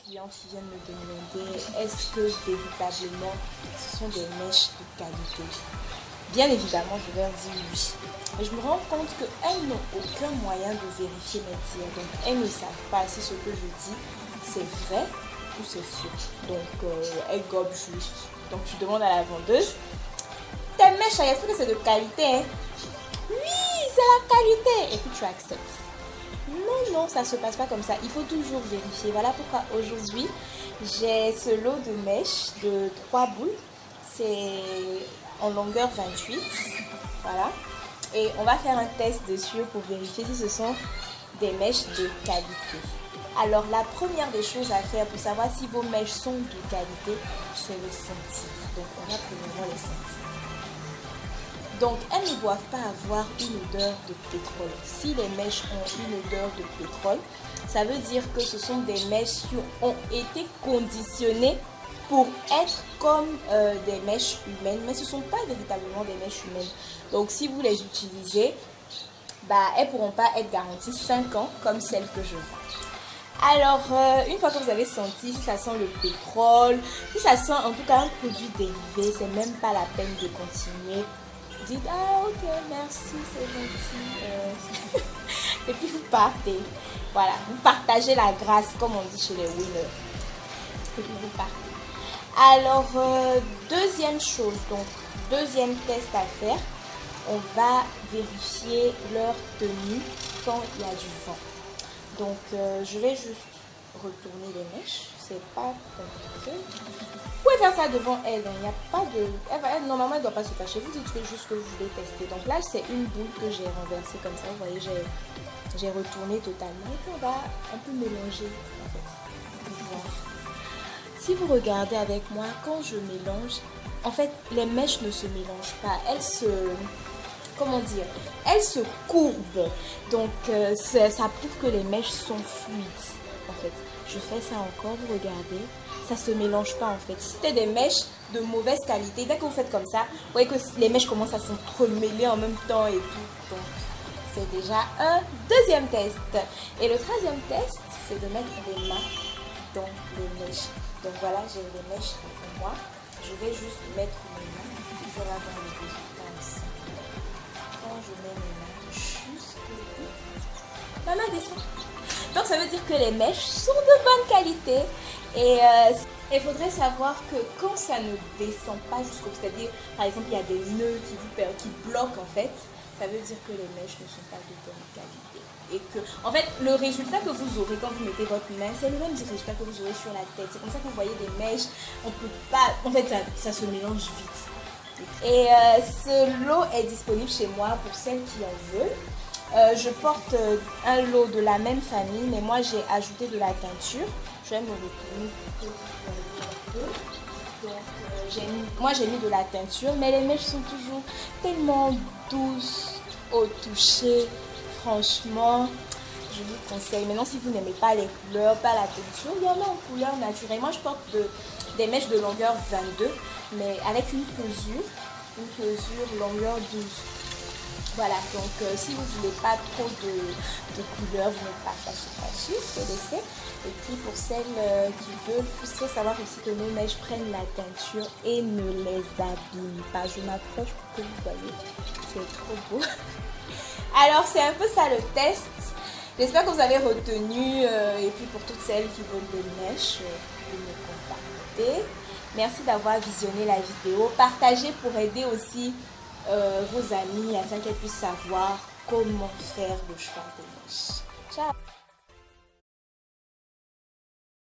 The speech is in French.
clientes qui viennent me demander est-ce que véritablement ce sont des mèches de qualité. Bien évidemment, je leur dis oui. Mais je me rends compte qu'elles n'ont aucun moyen de vérifier mes dires. Donc, elles ne savent pas si ce que je dis, c'est vrai ou c'est faux. Donc, elles gobent juste. Donc, tu demandes à la vendeuse, tes mèches, est-ce que c'est de qualité, hein? Oui, c'est la qualité. Et puis, tu acceptes. Non, ça ne se passe pas comme ça. Il faut toujours vérifier. Voilà pourquoi aujourd'hui, j'ai ce lot de mèches de 3 boules. C'est en longueur 28. Voilà. Et on va faire un test dessus pour vérifier si ce sont des mèches de qualité. Alors, la première des choses à faire pour savoir si vos mèches sont de qualité, c'est le sentir. Donc, on va premièrement les sentir. Donc, elles ne doivent pas avoir une odeur de pétrole. Si les mèches ont une odeur de pétrole, ça veut dire que ce sont des mèches qui ont été conditionnées pour être comme des mèches humaines, mais ce ne sont pas véritablement des mèches humaines. Donc, si vous les utilisez, elles ne pourront pas être garanties 5 ans comme celles que je vends. Alors, une fois que vous avez senti si ça sent le pétrole, si ça sent en tout cas un produit dérivé, c'est même pas la peine de continuer. Dites, ah ok, merci, c'est gentil. Et puis vous partez. Voilà, vous partagez la grâce, comme on dit chez les winners. Et puis vous partez. Alors, deuxième chose, donc deuxième test à faire, on va vérifier leur tenue quand il y a du vent. Donc, je vais juste retourner les mèches, c'est pas compliqué. Vous pouvez faire ça devant elle, il n'y a pas de... normalement, elle ne doit pas se cacher, vous dites juste que vous voulez tester. Donc là, c'est une boule que j'ai renversée comme ça, vous voyez, j'ai retourné totalement. Et puis on va un peu mélanger, en fait. Voilà. Si vous regardez avec moi, quand je mélange, en fait, les mèches ne se mélangent pas, elles se... Comment dire? Elles se courbent. Donc, ça prouve que les mèches sont fluides, en fait. Je fais ça encore, vous regardez. Ça se mélange pas en fait. Si c'était des mèches de mauvaise qualité, dès que vous faites comme ça, vous voyez que les mèches commencent à s'entremêler en même temps et tout. Donc, c'est déjà un deuxième test. Et le troisième test, c'est de mettre des mains dans les mèches. Donc voilà, j'ai les mèches devant moi. Je vais juste mettre mes mains. Je vais avoir le résultat ici. Quand je mets mes mains jusqu'au bout, ma main descend. Donc ça veut dire que les mèches sont de bonne qualité. Et il faudrait savoir que quand ça ne descend pas jusqu'au bout, c'est-à-dire par exemple il y a des nœuds qui bloquent en fait, ça veut dire que les mèches ne sont pas de bonne qualité. Et que, en fait, le résultat que vous aurez quand vous mettez votre main, c'est le même résultat que vous aurez sur la tête. C'est comme ça que vous voyez des mèches, on peut pas, en fait ça se mélange vite. Et ce lot est disponible chez moi pour celles qui en veulent. Je porte un lot de la même famille, mais moi j'ai ajouté de la teinture. Je vais me retourner pour que vous voyez un peu. Donc, moi j'ai mis de la teinture, mais les mèches sont toujours tellement douces au toucher. Franchement, je vous conseille. Maintenant, si vous n'aimez pas les couleurs, pas la teinture, il y en a en couleur naturelle. Moi, je porte des mèches de longueur 22, mais avec une pesure longueur 12. Voilà, donc si vous ne voulez pas trop de couleurs, vous n'êtes pas fâché, vous laissez. Et puis pour celles qui veulent, il faut savoir aussi que nos mèches prennent la teinture et ne les abîment pas. Je m'approche pour que vous voyez, c'est trop beau. Alors c'est un peu ça le test. J'espère que vous avez retenu et puis pour toutes celles qui veulent des mèches, vous me contactez. Merci d'avoir visionné la vidéo. Partagez pour aider aussi vos amis afin qu'elles puissent savoir comment faire le choix des mèches. Ciao!